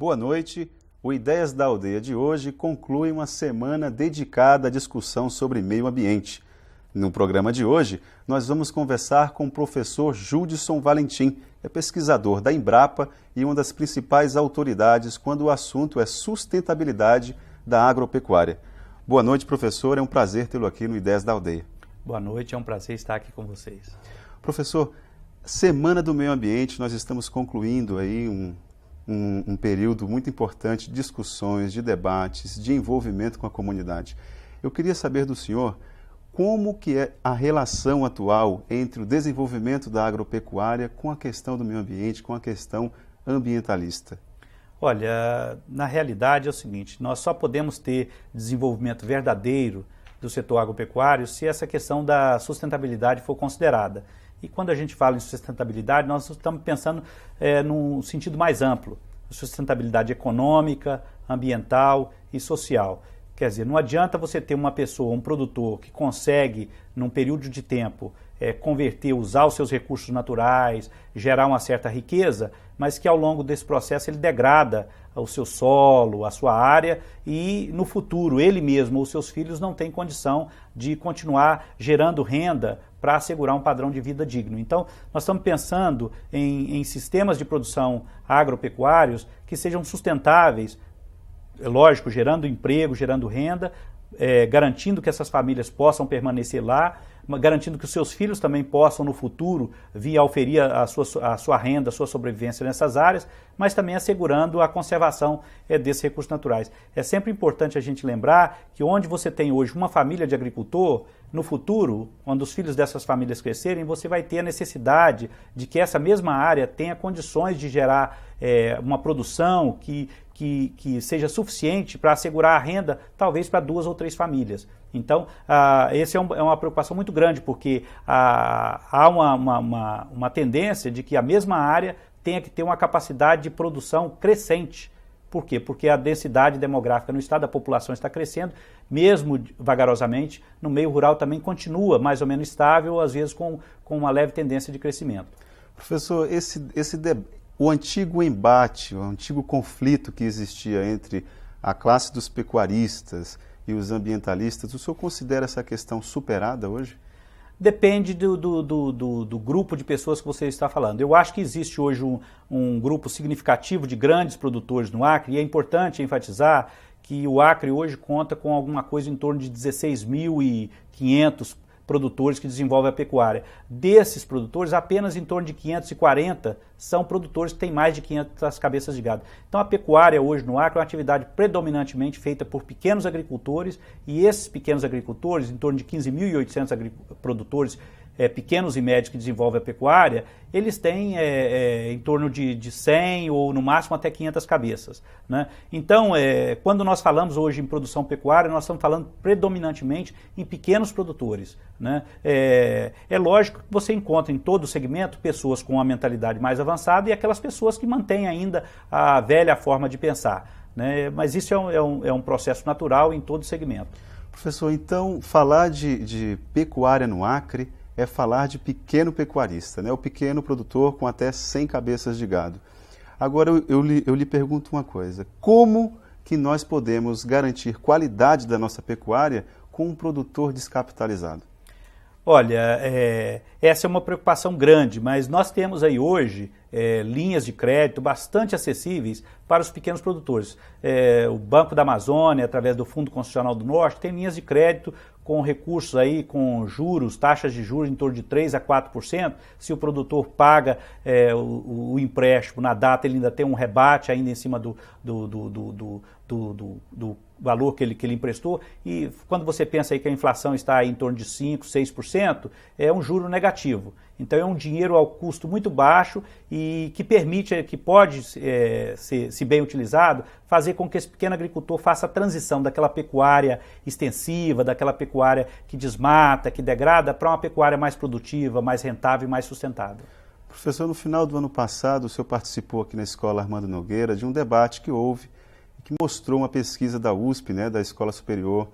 Boa noite. O Ideias da Aldeia de hoje conclui uma semana dedicada à discussão sobre meio ambiente. No programa de hoje, nós vamos conversar com o professor Judson Valentim, é pesquisador da Embrapa e uma das principais autoridades quando o assunto é sustentabilidade da agropecuária. Boa noite, professor. É um prazer tê-lo aqui no Ideias da Aldeia. Boa noite, é um prazer estar aqui com vocês. Professor, Semana do Meio Ambiente, nós estamos concluindo aí um período muito importante de discussões, de debates, de envolvimento com a comunidade. Eu queria saber do senhor como que é a relação atual entre o desenvolvimento da agropecuária com a questão do meio ambiente, com a questão ambientalista. Olha, na realidade é o seguinte, nós só podemos ter desenvolvimento verdadeiro do setor agropecuário se essa questão da sustentabilidade for considerada. E quando a gente fala em sustentabilidade, nós estamos pensando num sentido mais amplo, sustentabilidade econômica, ambiental e social. Quer dizer, não adianta você ter uma pessoa, um produtor que consegue, num período de tempo, converter, usar os seus recursos naturais, gerar uma certa riqueza, mas que ao longo desse processo ele degrada o seu solo, a sua área e no futuro ele mesmo ou seus filhos não têm condição de continuar gerando renda para assegurar um padrão de vida digno. Então, nós estamos pensando em sistemas de produção agropecuários que sejam sustentáveis, é lógico, gerando emprego, gerando renda, garantindo que essas famílias possam permanecer lá, garantindo que os seus filhos também possam no futuro vir a oferir a sua renda, a sua sobrevivência nessas áreas, mas também assegurando a conservação desses recursos naturais. É sempre importante a gente lembrar que onde você tem hoje uma família de agricultor, no futuro, quando os filhos dessas famílias crescerem, você vai ter a necessidade de que essa mesma área tenha condições de gerar uma produção que seja suficiente para assegurar a renda, talvez para 2 ou 3 famílias. Então, essa é uma preocupação muito grande, porque há uma tendência de que a mesma área tenha que ter uma capacidade de produção crescente. Por quê? Porque a densidade demográfica no estado, a população está crescendo, mesmo vagarosamente, no meio rural também continua mais ou menos estável, às vezes com uma leve tendência de crescimento. Professor, o antigo embate, o antigo conflito que existia entre a classe dos pecuaristas e os ambientalistas, o senhor considera essa questão superada hoje? Depende do grupo de pessoas que você está falando. Eu acho que existe hoje um grupo significativo de grandes produtores no Acre e é importante enfatizar que o Acre hoje conta com alguma coisa em torno de 16.500 produtores que desenvolvem a pecuária. Desses produtores, apenas em torno de 540 são produtores que têm mais de 500 cabeças de gado. Então a pecuária hoje no Acre é uma atividade predominantemente feita por pequenos agricultores e esses pequenos agricultores, em torno de 15.800 produtores pequenos e médios que desenvolvem a pecuária, eles têm em torno de 100 ou no máximo até 500 cabeças, né? Então, quando nós falamos hoje em produção pecuária, nós estamos falando predominantemente em pequenos produtores, né? É lógico que você encontra em todo o segmento pessoas com uma mentalidade mais avançada e aquelas pessoas que mantêm ainda a velha forma de pensar, né? Mas isso é um processo natural em todo o segmento. Professor, então, falar de pecuária no Acre é falar de pequeno pecuarista, né? O pequeno produtor com até 100 cabeças de gado. Agora eu lhe pergunto uma coisa, como que nós podemos garantir qualidade da nossa pecuária com um produtor descapitalizado? Olha, essa é uma preocupação grande, mas nós temos aí hoje linhas de crédito bastante acessíveis para os pequenos produtores. O Banco da Amazônia, através do Fundo Constitucional do Norte, tem linhas de crédito com recursos aí, com juros, taxas de juros em torno de 3% a 4%. Se o produtor paga o empréstimo na data, ele ainda tem um rebate ainda em cima do valor que ele emprestou, e quando você pensa aí que a inflação está aí em torno de 5%, 6%, é um juro negativo. Então é um dinheiro ao custo muito baixo e que permite, que pode, se bem utilizado, fazer com que esse pequeno agricultor faça a transição daquela pecuária extensiva, daquela pecuária que desmata, que degrada, para uma pecuária mais produtiva, mais rentável e mais sustentável. Professor, no final do ano passado, o senhor participou aqui na Escola Armando Nogueira de um debate que houve, que mostrou uma pesquisa da USP, né, da Escola Superior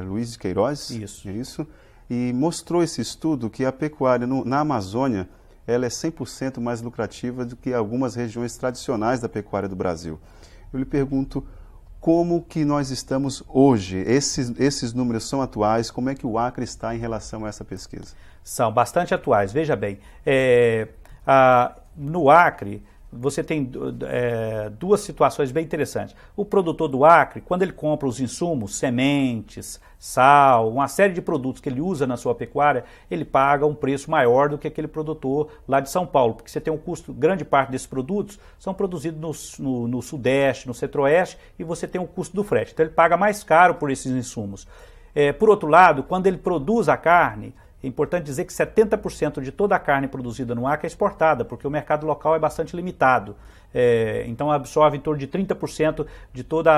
Luiz de Queiroz. Isso. E mostrou esse estudo que a pecuária na Amazônia ela é 100% mais lucrativa do que algumas regiões tradicionais da pecuária do Brasil. eu lhe pergunto como que nós estamos hoje? Esses números são atuais? Como é que o Acre está em relação a essa pesquisa? São bastante atuais. Veja bem, no Acre, você tem duas situações bem interessantes. O produtor do Acre, quando ele compra os insumos, sementes, sal, uma série de produtos que ele usa na sua pecuária, ele paga um preço maior do que aquele produtor lá de São Paulo, porque você tem um custo, grande parte desses produtos são produzidos no Sudeste, no Centro-Oeste, e você tem o custo do frete. Então ele paga mais caro por esses insumos. Por outro lado, quando ele produz a carne, é importante dizer que 70% de toda a carne produzida no Acre é exportada, porque o mercado local é bastante limitado. Então absorve em torno de 30% de toda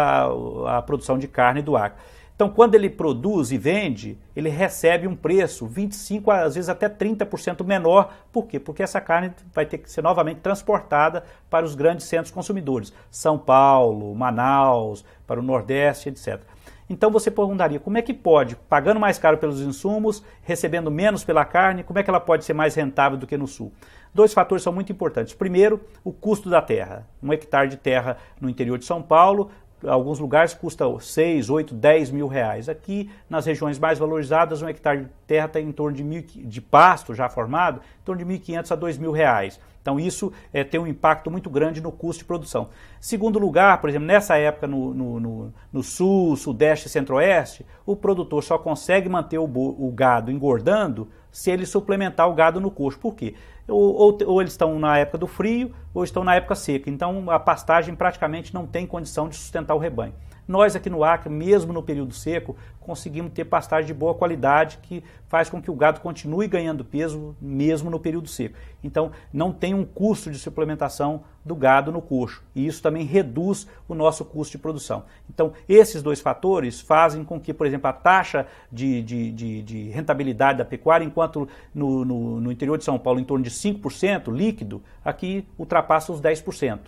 a produção de carne do Acre. Então quando ele produz e vende, ele recebe um preço 25%, às vezes até 30% menor. Por quê? Porque essa carne vai ter que ser novamente transportada para os grandes centros consumidores. São Paulo, Manaus, para o Nordeste, etc. Então você perguntaria, como é que pode, pagando mais caro pelos insumos, recebendo menos pela carne, como é que ela pode ser mais rentável do que no Sul? Dois fatores são muito importantes. Primeiro, o custo da terra. Um hectare de terra no interior de São Paulo, alguns lugares custa 6, 8, 10 mil reais. Aqui, nas regiões mais valorizadas, um hectare de terra está em torno de pasto já formado, em torno de 1.500 a 2 mil reais. Então isso tem um impacto muito grande no custo de produção. Segundo lugar, por exemplo, nessa época no Sul, Sudeste e Centro-Oeste, o produtor só consegue manter o gado engordando se ele suplementar o gado no coxo. Por quê? Ou eles estão na época do frio ou estão na época seca. Então a pastagem praticamente não tem condição de sustentar o rebanho. Nós aqui no Acre, mesmo no período seco, conseguimos ter pastagem de boa qualidade que faz com que o gado continue ganhando peso mesmo no período seco. Então não tem um custo de suplementação do gado no coxo e isso também reduz o nosso custo de produção. Então esses dois fatores fazem com que, por exemplo, a taxa de rentabilidade da pecuária, enquanto no interior de São Paulo em torno de 5% líquido, aqui ultrapassa os 10%.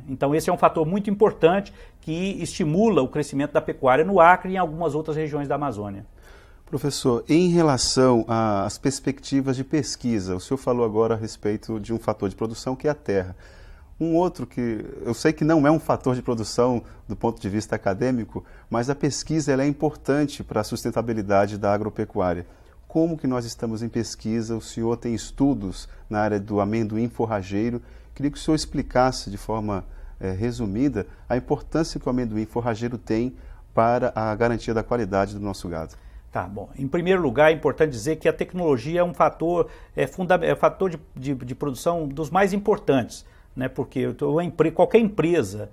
Então esse é um fator muito importante que estimula o crescimento da pecuária no Acre e em algumas outras regiões da Amazônia. Professor, em relação às perspectivas de pesquisa, o senhor falou agora a respeito de um fator de produção que é a terra. Um outro que eu sei que não é um fator de produção do ponto de vista acadêmico, mas a pesquisa ela é importante para a sustentabilidade da agropecuária. Como que nós estamos em pesquisa? O senhor tem estudos na área do amendoim forrageiro. Queria que o senhor explicasse de forma resumida a importância que o amendoim forrageiro tem para a garantia da qualidade do nosso gado. Tá bom. Em primeiro lugar, é importante dizer que a tecnologia é um fator, fator de produção dos mais importantes, né? Porque qualquer empresa,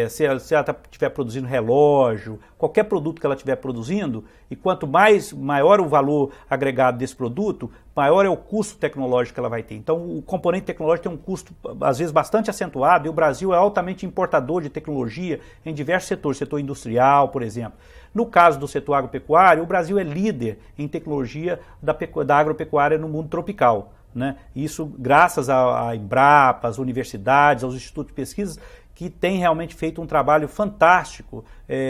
se ela estiver produzindo relógio, qualquer produto que ela estiver produzindo, e quanto maior o valor agregado desse produto, maior é o custo tecnológico que ela vai ter. Então o componente tecnológico tem um custo às vezes bastante acentuado, e o Brasil é altamente importador de tecnologia em diversos setores, setor industrial, por exemplo. No caso do setor agropecuário, o Brasil é líder em tecnologia da agropecuária no mundo tropical, né? Isso graças à Embrapa, às universidades, aos institutos de pesquisa, que têm realmente feito um trabalho fantástico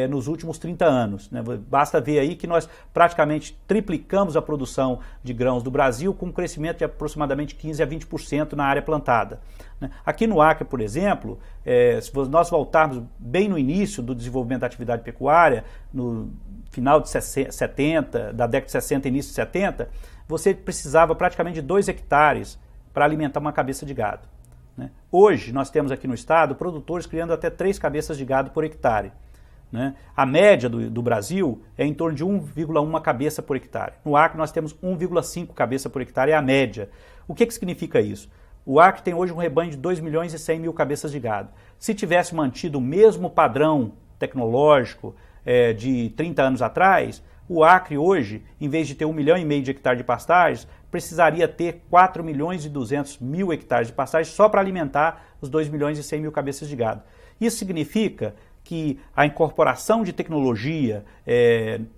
nos últimos 30 anos, né? Basta ver aí que nós praticamente triplicamos a produção de grãos do Brasil com um crescimento de aproximadamente 15% a 20% na área plantada, né? Aqui no Acre, por exemplo, se nós voltarmos bem no início do desenvolvimento da atividade pecuária, no final de 70, da década de 60 e início de 70, você precisava praticamente de 2 hectares para alimentar uma cabeça de gado, né? Hoje, nós temos aqui no estado produtores criando até 3 cabeças de gado por hectare, né? A média do Brasil é em torno de 1,1 cabeça por hectare. No Acre, nós temos 1,5 cabeça por hectare, é a média. O que significa isso? O Acre tem hoje um rebanho de 2.100.000 cabeças de gado. Se tivesse mantido o mesmo padrão tecnológico de 30 anos atrás, o Acre hoje, em vez de ter 1,5 milhão de hectares de pastagens, precisaria ter 4.200.000 hectares de pastagens só para alimentar os 2.100.000 cabeças de gado. Isso significa que a incorporação de tecnologia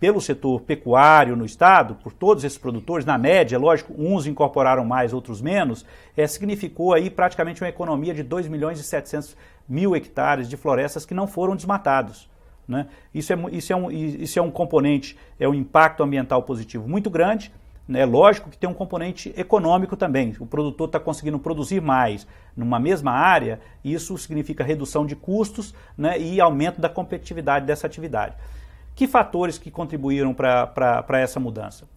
pelo setor pecuário no estado, por todos esses produtores, na média, lógico, uns incorporaram mais, outros menos, significou aí praticamente uma economia de 2.700.000 hectares de florestas que não foram desmatados, né? Isso é um componente, é um impacto ambiental positivo muito grande, É lógico que tem um componente econômico também. O produtor está conseguindo produzir mais numa mesma área, e isso significa redução de custos, né, e aumento da competitividade dessa atividade. Que fatores que contribuíram para essa mudança?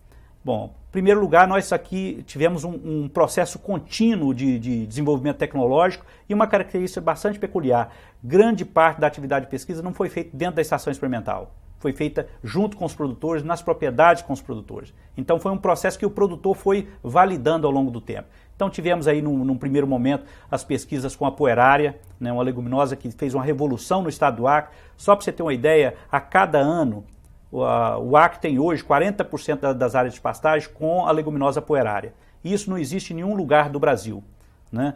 Bom, em primeiro lugar, nós aqui tivemos um processo contínuo de desenvolvimento tecnológico e uma característica bastante peculiar. Grande parte da atividade de pesquisa não foi feita dentro da estação experimental. Foi feita junto com os produtores, nas propriedades com os produtores. Então foi um processo que o produtor foi validando ao longo do tempo. Então tivemos aí num primeiro momento as pesquisas com a poerária, né, uma leguminosa que fez uma revolução no estado do Acre. Só para você ter uma ideia, a cada ano o Acre tem hoje 40% das áreas de pastagem com a leguminosa poerária. Isso não existe em nenhum lugar do Brasil. Né?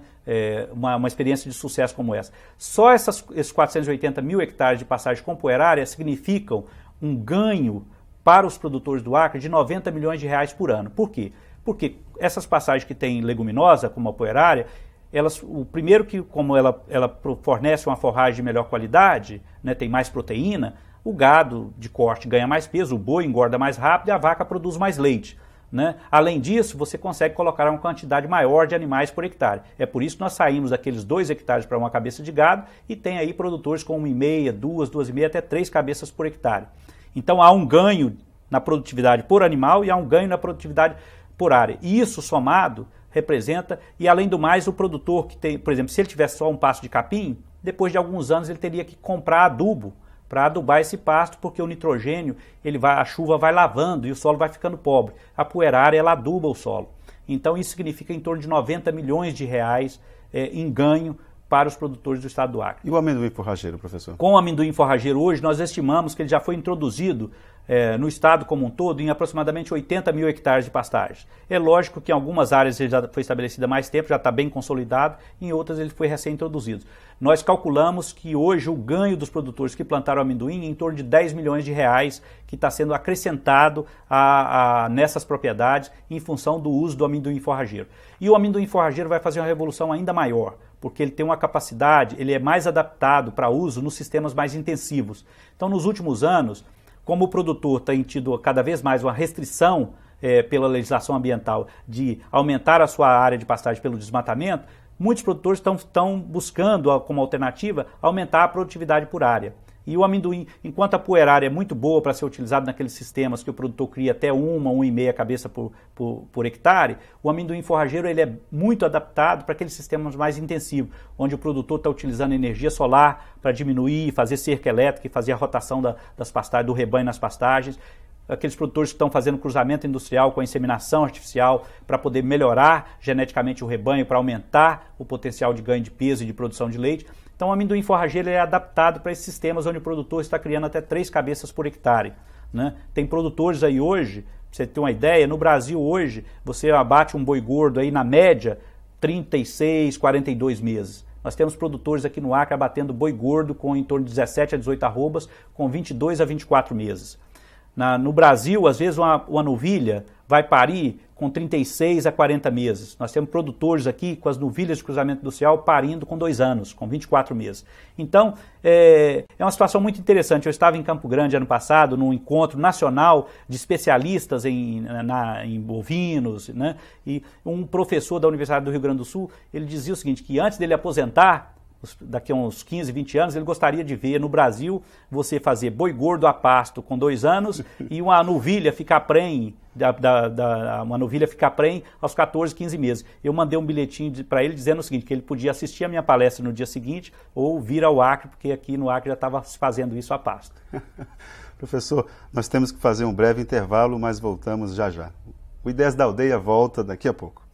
Uma experiência de sucesso como essa. Só esses 480 mil hectares de pastagem com poerária significam um ganho para os produtores do Acre de 90 milhões de reais por ano. Por quê? Porque essas pastagens que têm leguminosa, como a poerária, o primeiro que, como ela fornece uma forragem de melhor qualidade, né, tem mais proteína, o gado de corte ganha mais peso, o boi engorda mais rápido e a vaca produz mais leite. Né? Além disso, você consegue colocar uma quantidade maior de animais por hectare. É por isso que nós saímos daqueles 2 hectares para uma cabeça de gado e tem aí produtores com 1,5, 2,5, até 3 cabeças por hectare. Então há um ganho na produtividade por animal e há um ganho na produtividade por área. E isso somado representa, e além do mais, o produtor que tem, por exemplo, se ele tivesse só um pasto de capim, depois de alguns anos ele teria que comprar adubo para adubar esse pasto, porque o nitrogênio, a chuva vai lavando e o solo vai ficando pobre. A poerária, ela aduba o solo. Então isso significa em torno de 90 milhões de reais em ganho para os produtores do estado do Acre. E o amendoim forrageiro, professor? Com o amendoim forrageiro hoje, nós estimamos que ele já foi introduzido no estado como um todo em aproximadamente 80 mil hectares de pastagem. É lógico que em algumas áreas ele já foi estabelecido há mais tempo, já está bem consolidado, em outras ele foi recém-introduzido. Nós calculamos que hoje o ganho dos produtores que plantaram amendoim é em torno de 10 milhões de reais que está sendo acrescentado nessas propriedades em função do uso do amendoim forrageiro. E o amendoim forrageiro vai fazer uma revolução ainda maior, porque ele tem uma capacidade, ele é mais adaptado para uso nos sistemas mais intensivos. Então, nos últimos anos, como o produtor tem tido cada vez mais uma restrição pela legislação ambiental de aumentar a sua área de pastagem pelo desmatamento, muitos produtores estão buscando, como alternativa, aumentar a produtividade por área. E o amendoim, enquanto a poerária é muito boa para ser utilizado naqueles sistemas que o produtor cria até 1,5 cabeça por hectare, o amendoim forrageiro ele é muito adaptado para aqueles sistemas mais intensivos, onde o produtor está utilizando energia solar para diminuir, fazer cerca elétrica e fazer a rotação das pastagens, do rebanho nas pastagens. Aqueles produtores que estão fazendo cruzamento industrial com a inseminação artificial para poder melhorar geneticamente o rebanho, para aumentar o potencial de ganho de peso e de produção de leite. Então o amendoim forrageiro é adaptado para esses sistemas onde o produtor está criando até 3 cabeças por hectare. Né? Tem produtores aí hoje, para você ter uma ideia, no Brasil hoje você abate um boi gordo aí na média 36, 42 meses. Nós temos produtores aqui no Acre abatendo boi gordo com em torno de 17 a 18 arrobas com 22 a 24 meses. No Brasil, às vezes uma novilha vai parir com 36 a 40 meses. Nós temos produtores aqui com as novilhas de cruzamento industrial parindo com 2 anos, com 24 meses. Então, é uma situação muito interessante. Eu estava em Campo Grande ano passado, num encontro nacional de especialistas em bovinos, né? E um professor da Universidade do Rio Grande do Sul, ele dizia o seguinte, que antes dele aposentar, daqui a uns 15, 20 anos, ele gostaria de ver no Brasil você fazer boi gordo a pasto com 2 anos e uma novilha ficar prenhe, uma novilha ficar prenhe aos 14, 15 meses. Eu mandei um bilhetinho para ele dizendo o seguinte, que ele podia assistir a minha palestra no dia seguinte ou vir ao Acre, porque aqui no Acre já estava se fazendo isso a pasto. Professor, nós temos que fazer um breve intervalo, mas voltamos já já. O Ideias da Aldeia volta daqui a pouco.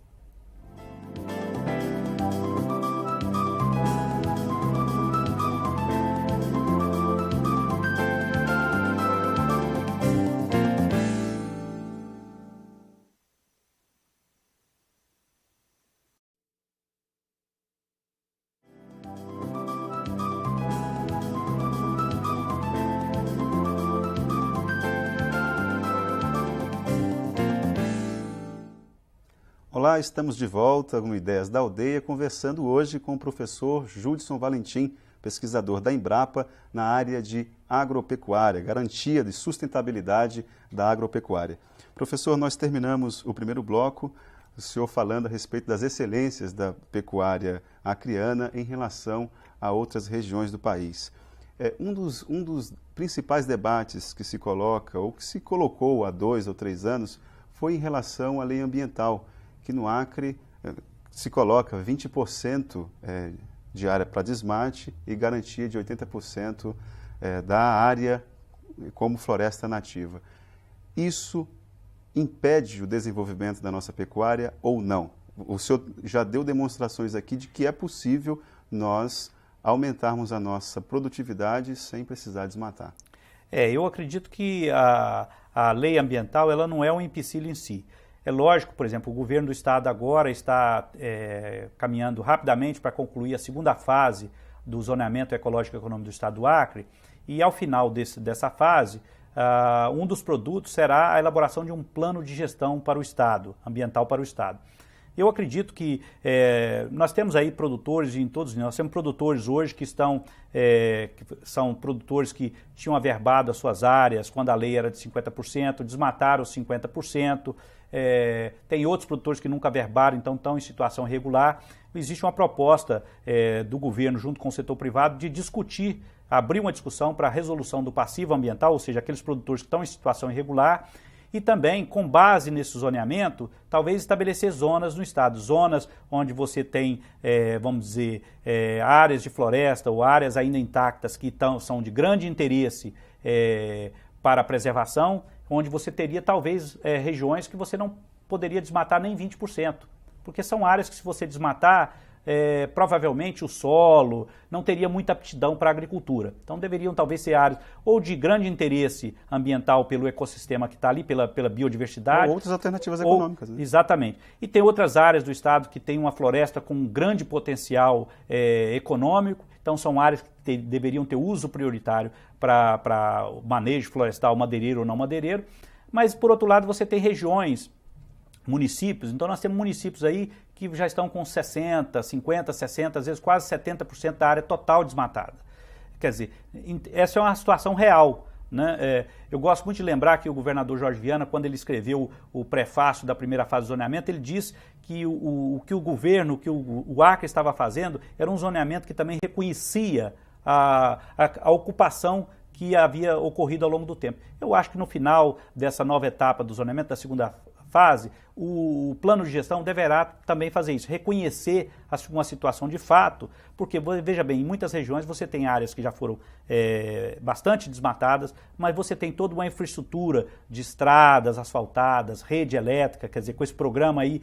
Olá, estamos de volta com Ideias da Aldeia, conversando hoje com o professor Judson Valentim, pesquisador da Embrapa na área de agropecuária, garantia de sustentabilidade da agropecuária. Professor, nós terminamos o primeiro bloco, o senhor falando a respeito das excelências da pecuária acriana em relação a outras regiões do país. Um dos principais debates que se coloca, ou que se colocou há 2 ou 3 anos, foi em relação à lei ambiental, que no Acre se coloca 20% de área para desmate e garantia de 80% da área como floresta nativa. Isso impede o desenvolvimento da nossa pecuária ou não? O senhor já deu demonstrações aqui de que é possível nós aumentarmos a nossa produtividade sem precisar desmatar. Eu acredito que a lei ambiental ela não é um empecilho em si. É lógico, por exemplo, o governo do estado agora está caminhando rapidamente para concluir a segunda fase do zoneamento ecológico e econômico do estado do Acre, e ao final dessa fase, um dos produtos será a elaboração de um plano de gestão para o estado, ambiental para o estado. Eu acredito que nós temos aí produtores em todos, nós temos produtores hoje que são produtores que tinham averbado as suas áreas quando a lei era de 50%, desmataram os 50%, tem outros produtores que nunca averbaram, então estão em situação irregular. Existe uma proposta do governo junto com o setor privado de discutir, abrir uma discussão para a resolução do passivo ambiental, ou seja, aqueles produtores que estão em situação irregular, e também, com base nesse zoneamento, talvez estabelecer zonas no estado, zonas onde você tem, vamos dizer, áreas de floresta ou áreas ainda intactas que são de grande interesse para a preservação, onde você teria talvez regiões que você não poderia desmatar nem 20%, porque são áreas que se você desmatar, provavelmente o solo não teria muita aptidão para a agricultura. Então deveriam talvez ser áreas ou de grande interesse ambiental pelo ecossistema que está ali, pela biodiversidade. Ou outras alternativas econômicas. Né? Exatamente. E tem outras áreas do estado que tem uma floresta com um grande potencial econômico, então são áreas que deveriam ter uso prioritário para o manejo florestal madeireiro ou não madeireiro, mas por outro lado você tem regiões, municípios, então nós temos municípios aí que já estão com 60, 50, 60, às vezes quase 70% da área total desmatada. Quer dizer, essa é uma situação real. Né? Eu gosto muito de lembrar que o governador Jorge Viana, quando ele escreveu o prefácio da primeira fase do zoneamento, ele disse que o governo, que o Acre estava fazendo, era um zoneamento que também reconhecia a ocupação que havia ocorrido ao longo do tempo. Eu acho que no final dessa nova etapa do zoneamento, da segunda fase, o plano de gestão deverá também fazer isso, reconhecer uma situação de fato, porque, veja bem, em muitas regiões você tem áreas que já foram bastante desmatadas, mas você tem toda uma infraestrutura de estradas asfaltadas, rede elétrica, quer dizer, com esse programa aí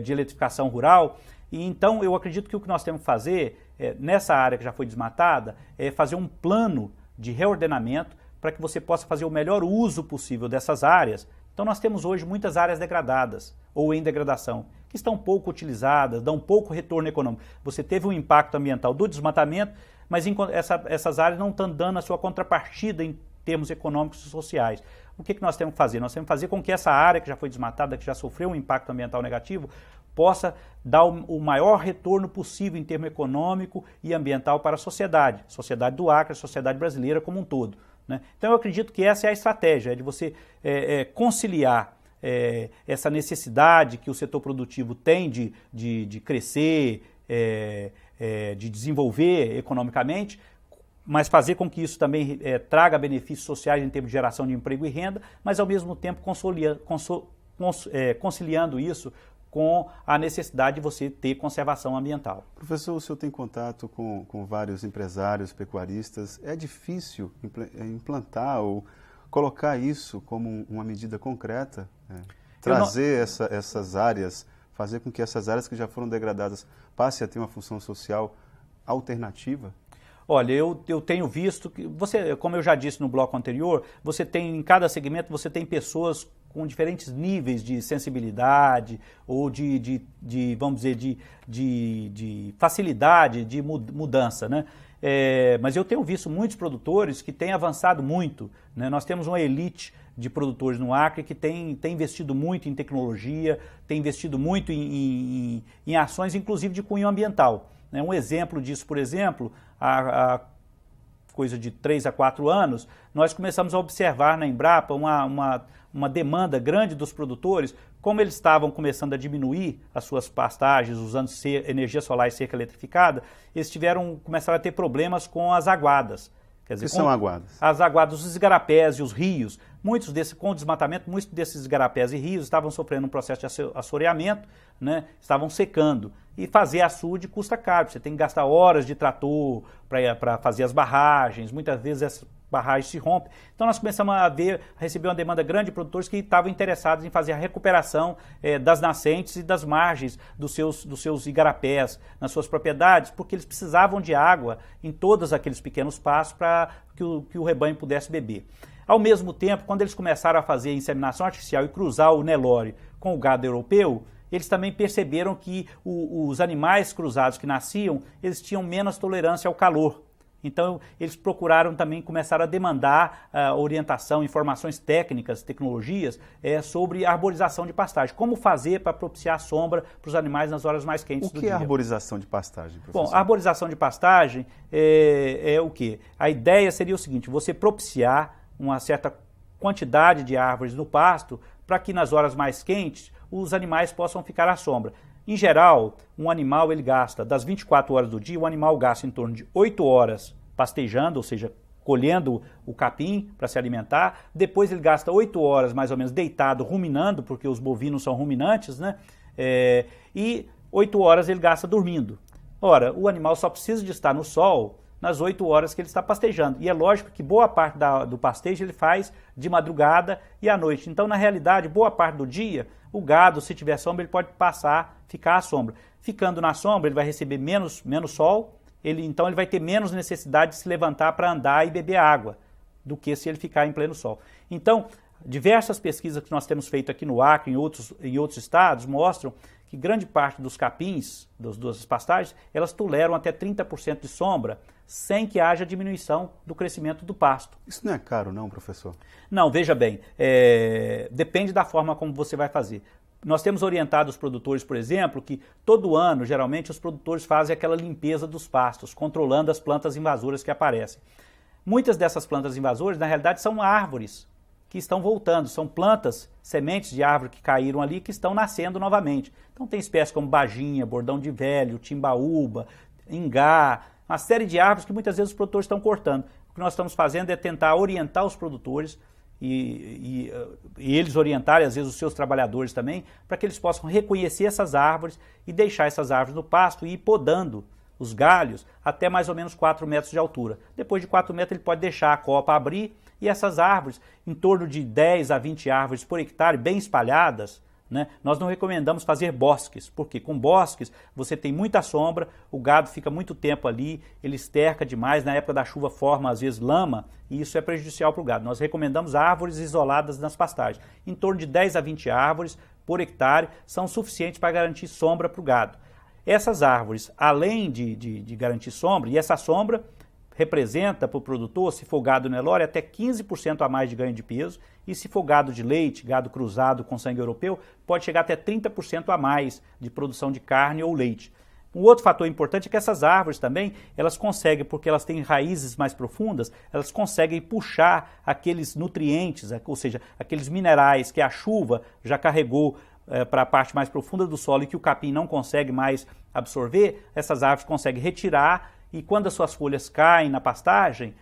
de eletrificação rural. E então eu acredito que o que nós temos que fazer nessa área que já foi desmatada é fazer um plano de reordenamento para que você possa fazer o melhor uso possível dessas áreas. Então nós temos hoje muitas áreas degradadas ou em degradação, que estão pouco utilizadas, dão pouco retorno econômico. Você teve um impacto ambiental do desmatamento, mas essas áreas não estão dando a sua contrapartida em termos econômicos e sociais. O que nós temos que fazer? Nós temos que fazer com que essa área que já foi desmatada, que já sofreu um impacto ambiental negativo, possa dar o maior retorno possível em termo econômico e ambiental para a sociedade do Acre, a sociedade brasileira como um todo. Né? Então eu acredito que essa é a estratégia, de você conciliar essa necessidade que o setor produtivo tem de crescer, de desenvolver economicamente, mas fazer com que isso também traga benefícios sociais em termos de geração de emprego e renda, mas ao mesmo tempo conciliando isso com a necessidade de você ter conservação ambiental. Professor, o senhor tem contato com vários empresários, pecuaristas. É difícil implantar ou colocar isso como uma medida concreta? Trazer essas áreas, fazer com que essas áreas que já foram degradadas passem a ter uma função social alternativa? Olha, eu tenho visto que como eu já disse no bloco anterior, você tem em cada segmento você tem pessoas com diferentes níveis de sensibilidade ou vamos dizer, de facilidade de mudança, né? Mas eu tenho visto muitos produtores que têm avançado muito, né? Nós temos uma elite de produtores no Acre que tem investido muito em tecnologia, tem investido muito em ações, inclusive de cunho ambiental. né? Um exemplo disso, por exemplo, há coisa de 3 a 4 anos, nós começamos a observar na Embrapa uma demanda grande dos produtores, como eles estavam começando a diminuir as suas pastagens usando energia solar e cerca eletrificada, eles começaram a ter problemas com as aguadas. Quer dizer, o que são aguadas? As aguadas, os igarapés e os rios. Com o desmatamento, muitos desses igarapés e rios estavam sofrendo um processo de assoreamento, né? Estavam secando. E fazer açude custa caro. Você tem que gastar horas de trator para fazer as barragens. Muitas vezes essas barragens se rompem. Então nós começamos a receber uma demanda grande de produtores que estavam interessados em fazer a recuperação das nascentes e das margens dos seus igarapés nas suas propriedades, porque eles precisavam de água em todos aqueles pequenos passos para que o rebanho pudesse beber. Ao mesmo tempo, quando eles começaram a fazer a inseminação artificial e cruzar o Nelore com o gado europeu, eles também perceberam que os animais cruzados que nasciam, eles tinham menos tolerância ao calor. Então, eles começaram a demandar orientação, informações técnicas, tecnologias sobre arborização de pastagem. Como fazer para propiciar sombra para os animais nas horas mais quentes do dia. O que é arborização de pastagem, professor? Bom, a arborização de pastagem é o quê? A ideia seria o seguinte, você propiciar uma certa quantidade de árvores no pasto para que nas horas mais quentes os animais possam ficar à sombra. Em geral, um animal ele gasta, das 24 horas do dia, o animal gasta em torno de 8 horas pastejando, ou seja, colhendo o capim para se alimentar. Depois ele gasta 8 horas mais ou menos deitado, ruminando, porque os bovinos são ruminantes, né? E 8 horas ele gasta dormindo. Ora, o animal só precisa de estar no sol nas 8 horas que ele está pastejando. E é lógico que boa parte do pastejo ele faz de madrugada e à noite. Então, na realidade, boa parte do dia, o gado, se tiver sombra, ele pode ficar à sombra. Ficando na sombra, ele vai receber menos sol, então ele vai ter menos necessidade de se levantar para andar e beber água, do que se ele ficar em pleno sol. Então, diversas pesquisas que nós temos feito aqui no Acre e em outros estados mostram que grande parte dos capins, das pastagens, elas toleram até 30% de sombra, sem que haja diminuição do crescimento do pasto. Isso não é caro não, professor? Não, veja bem, depende da forma como você vai fazer. Nós temos orientado os produtores, por exemplo, que todo ano, geralmente, os produtores fazem aquela limpeza dos pastos, controlando as plantas invasoras que aparecem. Muitas dessas plantas invasoras, na realidade, são árvores que estão voltando, são plantas, sementes de árvore que caíram ali, que estão nascendo novamente. Então tem espécies como baginha, bordão de velho, timbaúba, ingá, uma série de árvores que muitas vezes os produtores estão cortando. O que nós estamos fazendo é tentar orientar os produtores e eles orientarem, às vezes, os seus trabalhadores também, para que eles possam reconhecer essas árvores e deixar essas árvores no pasto e ir podando os galhos até mais ou menos 4 metros de altura. Depois de 4 metros ele pode deixar a copa abrir e essas árvores, em torno de 10 a 20 árvores por hectare, bem espalhadas, né? Nós não recomendamos fazer bosques, porque com bosques você tem muita sombra, o gado fica muito tempo ali, ele esterca demais, na época da chuva forma às vezes lama e isso é prejudicial para o gado. Nós recomendamos árvores isoladas nas pastagens. Em torno de 10 a 20 árvores por hectare são suficientes para garantir sombra para o gado. Essas árvores, além de garantir sombra, e essa sombra representa para o produtor, se for gado Nelore, até 15% a mais de ganho de peso, e se for gado de leite, gado cruzado com sangue europeu, pode chegar até 30% a mais de produção de carne ou leite. Um outro fator importante é que essas árvores também, elas conseguem, porque elas têm raízes mais profundas, elas conseguem puxar aqueles nutrientes, ou seja, aqueles minerais que a chuva já carregou para a parte mais profunda do solo e que o capim não consegue mais absorver, essas árvores conseguem retirar e quando as suas folhas caem na pastagem,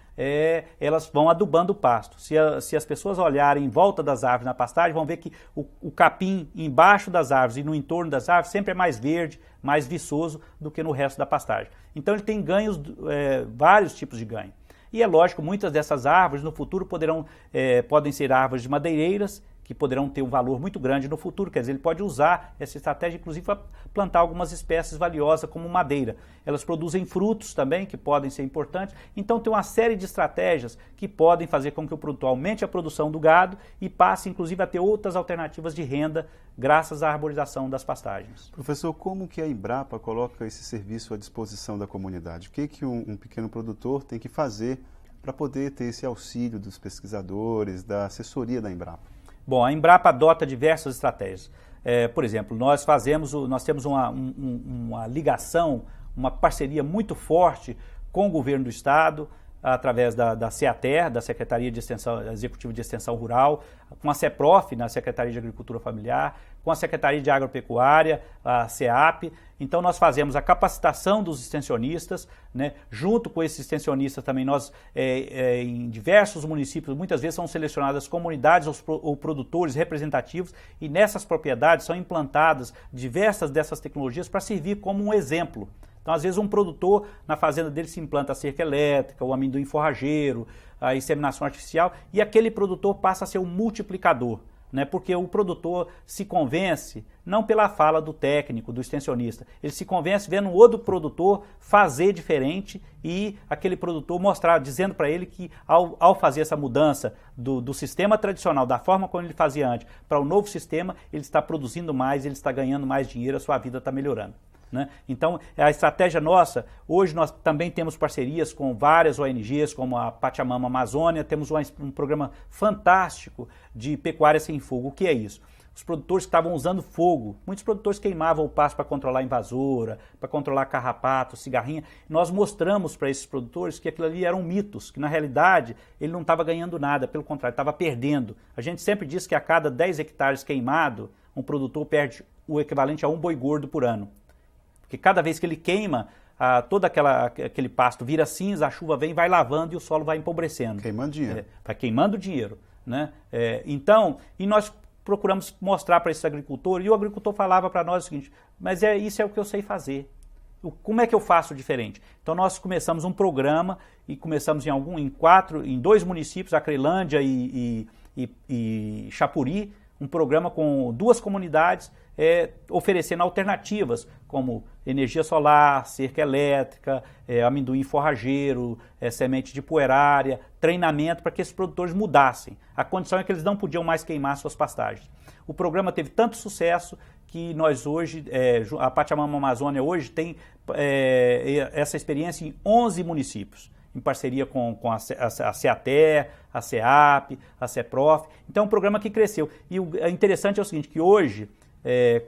elas vão adubando o pasto. Se as pessoas olharem em volta das árvores na pastagem, vão ver que o capim embaixo das árvores e no entorno das árvores sempre é mais verde, mais viçoso do que no resto da pastagem. Então ele tem ganhos, vários tipos de ganho. E é lógico, muitas dessas árvores no futuro podem ser árvores de madeireiras, que poderão ter um valor muito grande no futuro, quer dizer, ele pode usar essa estratégia, inclusive, para plantar algumas espécies valiosas como madeira. Elas produzem frutos também, que podem ser importantes, então tem uma série de estratégias que podem fazer com que o produtor aumente a produção do gado e passe, inclusive, a ter outras alternativas de renda graças à arborização das pastagens. Professor, como que a Embrapa coloca esse serviço à disposição da comunidade? O que um pequeno produtor tem que fazer para poder ter esse auxílio dos pesquisadores, da assessoria da Embrapa? Bom, a Embrapa adota diversas estratégias. Por exemplo, nós temos uma ligação, uma parceria muito forte com o governo do Estado, através da CEATER, da Secretaria de Extensão, Executiva de Extensão Rural, com a CEPROF, na Secretaria de Agricultura Familiar, com a Secretaria de Agropecuária, a CEAP. Então nós fazemos a capacitação dos extensionistas, né? Junto com esses extensionistas também nós, em diversos municípios, muitas vezes são selecionadas comunidades ou produtores representativos e nessas propriedades são implantadas diversas dessas tecnologias para servir como um exemplo. Então, às vezes, um produtor, na fazenda dele, se implanta a cerca elétrica, o amendoim forrageiro, a inseminação artificial, e aquele produtor passa a ser um multiplicador, né? Porque o produtor se convence, não pela fala do técnico, do extensionista, ele se convence vendo um outro produtor fazer diferente e aquele produtor mostrar, dizendo para ele que ao fazer essa mudança do sistema tradicional, da forma como ele fazia antes, para o novo sistema, ele está produzindo mais, ele está ganhando mais dinheiro, a sua vida está melhorando. Né? Então, a estratégia nossa, hoje nós também temos parcerias com várias ONGs, como a Pachamama Amazônia, temos um programa fantástico de pecuária sem fogo. O que é isso? Os produtores que estavam usando fogo, muitos produtores queimavam o pasto para controlar a invasora, para controlar carrapato, cigarrinha. Nós mostramos para esses produtores que aquilo ali eram mitos, que na realidade ele não estava ganhando nada, pelo contrário, estava perdendo. A gente sempre diz que a cada 10 hectares queimado, um produtor perde o equivalente a um boi gordo por ano. Porque cada vez que ele queima, todo aquele pasto vira cinza, a chuva vem, vai lavando e o solo vai empobrecendo. Queimando dinheiro. Vai queimando dinheiro. Né? Então, e nós procuramos mostrar para esse agricultor, e o agricultor falava para nós o seguinte, mas isso é o que eu sei fazer. Como é que eu faço diferente? Então nós começamos um programa e começamos em 2 municípios, Acrelândia e Chapuri, um programa com 2 comunidades, oferecendo alternativas como energia solar, cerca elétrica, amendoim forrageiro, semente de poerária, treinamento para que esses produtores mudassem. A condição é que eles não podiam mais queimar suas pastagens. O programa teve tanto sucesso que nós hoje, a Pachamama Amazônia hoje tem essa experiência em 11 municípios, em parceria com a CEATER, a CEAP, a CEPROF. Então é um programa que cresceu. E o interessante é o seguinte, que hoje,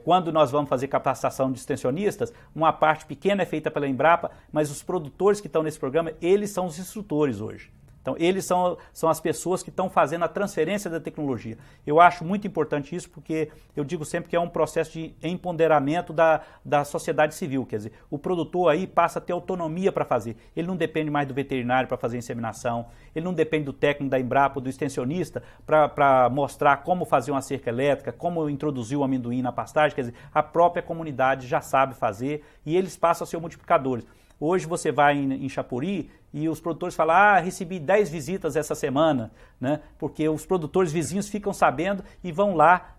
quando nós vamos fazer capacitação de extensionistas, uma parte pequena é feita pela Embrapa, mas os produtores que estão nesse programa, eles são os instrutores hoje. Então, eles são as pessoas que estão fazendo a transferência da tecnologia. Eu acho muito importante isso porque eu digo sempre que é um processo de empoderamento da sociedade civil. Quer dizer, o produtor aí passa a ter autonomia para fazer. Ele não depende mais do veterinário para fazer inseminação, ele não depende do técnico da Embrapa, do extensionista, para mostrar como fazer uma cerca elétrica, como introduzir o amendoim na pastagem. Quer dizer, a própria comunidade já sabe fazer e eles passam a ser multiplicadores. Hoje você vai em Chapuri e os produtores falam, recebi 10 visitas essa semana, né? Porque os produtores vizinhos ficam sabendo e vão lá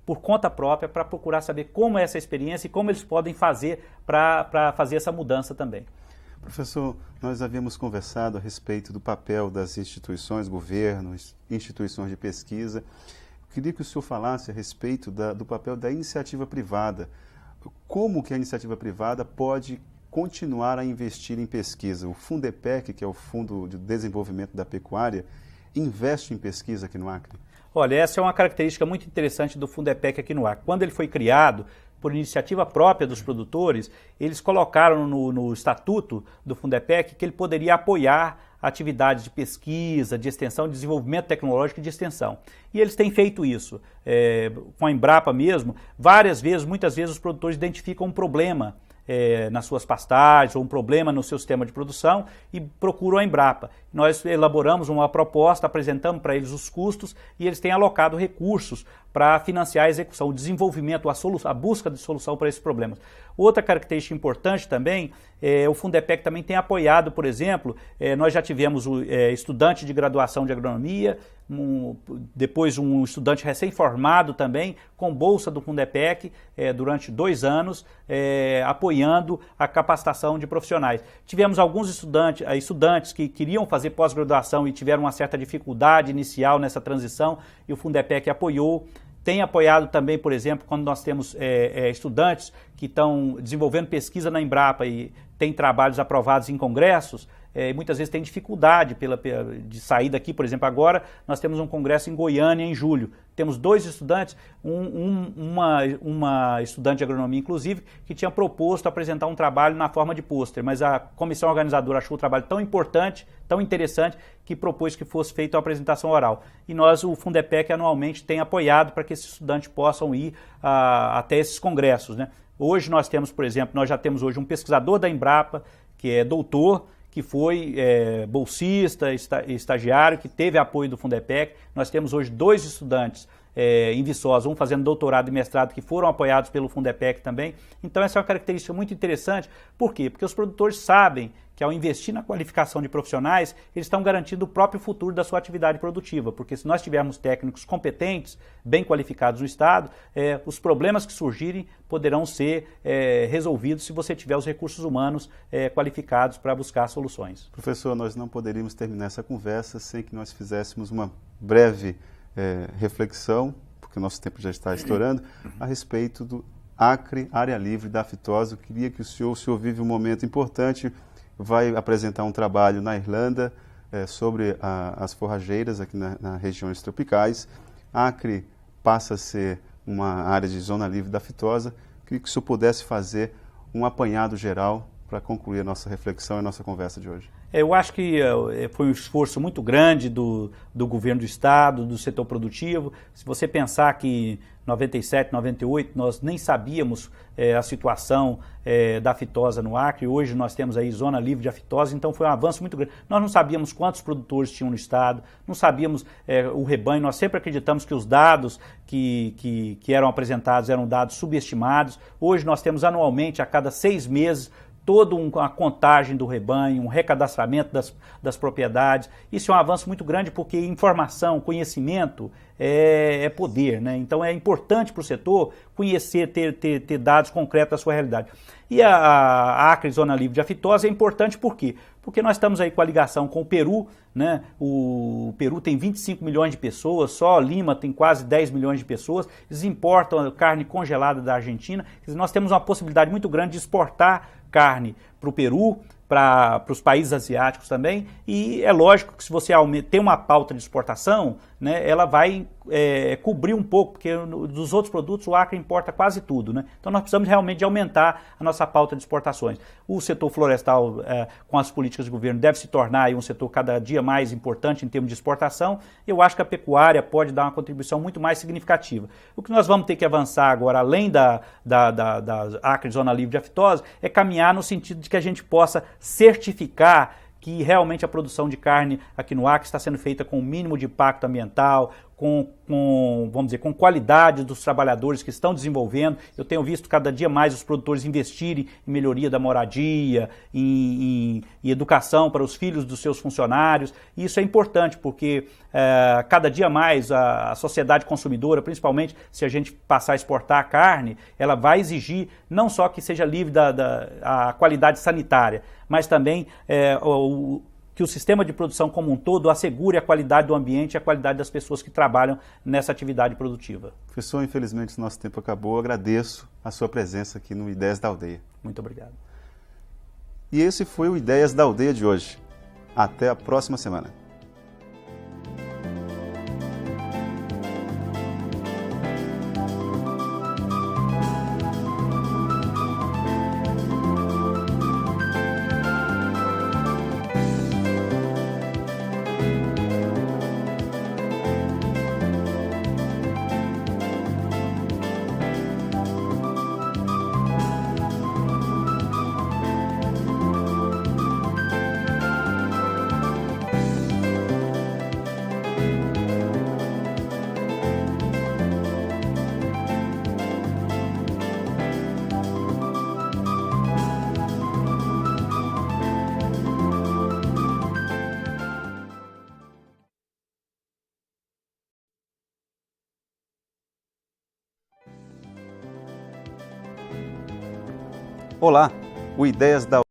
por conta própria para procurar saber como é essa experiência e como eles podem fazer para fazer essa mudança também. Professor, nós havíamos conversado a respeito do papel das instituições, governos, instituições de pesquisa. Eu queria que o senhor falasse a respeito do papel da iniciativa privada. Como que a iniciativa privada pode continuar a investir em pesquisa? O Fundepec, que é o Fundo de Desenvolvimento da Pecuária, investe em pesquisa aqui no Acre? Olha, essa é uma característica muito interessante do Fundepec aqui no Acre. Quando ele foi criado, por iniciativa própria dos produtores, eles colocaram no estatuto do Fundepec que ele poderia apoiar atividades de pesquisa, de extensão, de desenvolvimento tecnológico e de extensão. E eles têm feito isso. Com a Embrapa mesmo, várias vezes, muitas vezes os produtores identificam um problema nas suas pastagens ou um problema no seu sistema de produção e procuram a Embrapa. Nós elaboramos uma proposta, apresentamos para eles os custos e eles têm alocado recursos para financiar a execução, o desenvolvimento, a busca de solução para esses problemas. Outra característica importante também, o Fundepec também tem apoiado, por exemplo, nós já tivemos estudante de graduação de agronomia, depois um estudante recém-formado também, com bolsa do Fundepec durante 2 anos, apoiando a capacitação de profissionais. Tivemos alguns estudantes que queriam fazer pós-graduação e tiveram uma certa dificuldade inicial nessa transição e o Fundepec apoiou. Tem apoiado também, por exemplo, quando nós temos estudantes que estão desenvolvendo pesquisa na Embrapa e tem trabalhos aprovados em congressos, muitas vezes tem dificuldade de sair daqui. Por exemplo, agora nós temos um congresso em Goiânia em julho. Temos 2 estudantes, uma estudante de agronomia, inclusive, que tinha proposto apresentar um trabalho na forma de pôster, mas a comissão organizadora achou o trabalho tão importante, tão interessante, que propôs que fosse feita uma apresentação oral. E nós, o Fundepec, anualmente tem apoiado para que esses estudantes possam ir até esses congressos, né? Hoje nós temos, por exemplo, nós já temos hoje um pesquisador da Embrapa, que é doutor, que foi bolsista, estagiário, que teve apoio do Fundepec. Nós temos hoje 2 estudantes em Viçosa, um fazendo doutorado e mestrado, que foram apoiados pelo Fundepec também. Então essa é uma característica muito interessante. Por quê? Porque os produtores sabem que ao investir na qualificação de profissionais, eles estão garantindo o próprio futuro da sua atividade produtiva, porque se nós tivermos técnicos competentes, bem qualificados no Estado, os problemas que surgirem poderão ser resolvidos se você tiver os recursos humanos qualificados para buscar soluções. Professor, nós não poderíamos terminar essa conversa sem que nós fizéssemos uma breve reflexão, porque o nosso tempo já está estourando, a respeito do Acre, área livre da aftosa. Eu queria que o senhor vive um momento importante, vai apresentar um trabalho na Irlanda sobre as forrageiras aqui nas regiões tropicais. Acre passa a ser uma área de zona livre da aftosa. Queria que o senhor pudesse fazer um apanhado geral para concluir a nossa reflexão e a nossa conversa de hoje. Eu acho que foi um esforço muito grande do governo do Estado, do setor produtivo. Se você pensar que em 97, 98, nós nem sabíamos a situação da aftosa no Acre. Hoje nós temos aí zona livre de aftosa, então foi um avanço muito grande. Nós não sabíamos quantos produtores tinham no Estado, não sabíamos o rebanho. Nós sempre acreditamos que os dados que eram apresentados eram dados subestimados. Hoje nós temos anualmente, a cada 6 meses, toda uma contagem do rebanho, um recadastramento das propriedades. Isso é um avanço muito grande, porque informação, conhecimento é poder, né? Então é importante para o setor conhecer, ter dados concretos da sua realidade. E a Acre Zona Livre de Aftosa é importante por quê? Porque nós estamos aí com a ligação com o Peru, né? O Peru tem 25 milhões de pessoas, só Lima tem quase 10 milhões de pessoas, eles importam carne congelada da Argentina. Nós temos uma possibilidade muito grande de exportar carne para o Peru, para os países asiáticos também, e é lógico que se você tem uma pauta de exportação, né, ela vai cobrir um pouco, porque dos outros produtos o Acre importa quase tudo, né? Então nós precisamos realmente de aumentar a nossa pauta de exportações. O setor florestal, com as políticas de governo, deve se tornar aí um setor cada dia mais importante em termos de exportação. Eu acho que a pecuária pode dar uma contribuição muito mais significativa. O que nós vamos ter que avançar agora, além da Acre Zona Livre de Aftosa, é caminhar no sentido de que a gente possa certificar que realmente a produção de carne aqui no Acre está sendo feita com o mínimo de impacto ambiental, vamos dizer, com qualidade dos trabalhadores que estão desenvolvendo. Eu tenho visto cada dia mais os produtores investirem em melhoria da moradia, em educação para os filhos dos seus funcionários. E isso é importante, porque cada dia mais a sociedade consumidora, principalmente se a gente passar a exportar a carne, ela vai exigir não só que seja livre da qualidade sanitária, mas também que o sistema de produção como um todo assegure a qualidade do ambiente e a qualidade das pessoas que trabalham nessa atividade produtiva. Professor, infelizmente o nosso tempo acabou. Agradeço a sua presença aqui no Ideias da Aldeia. Muito obrigado. E esse foi o Ideias da Aldeia de hoje. Até a próxima semana. Olá, o Ideias da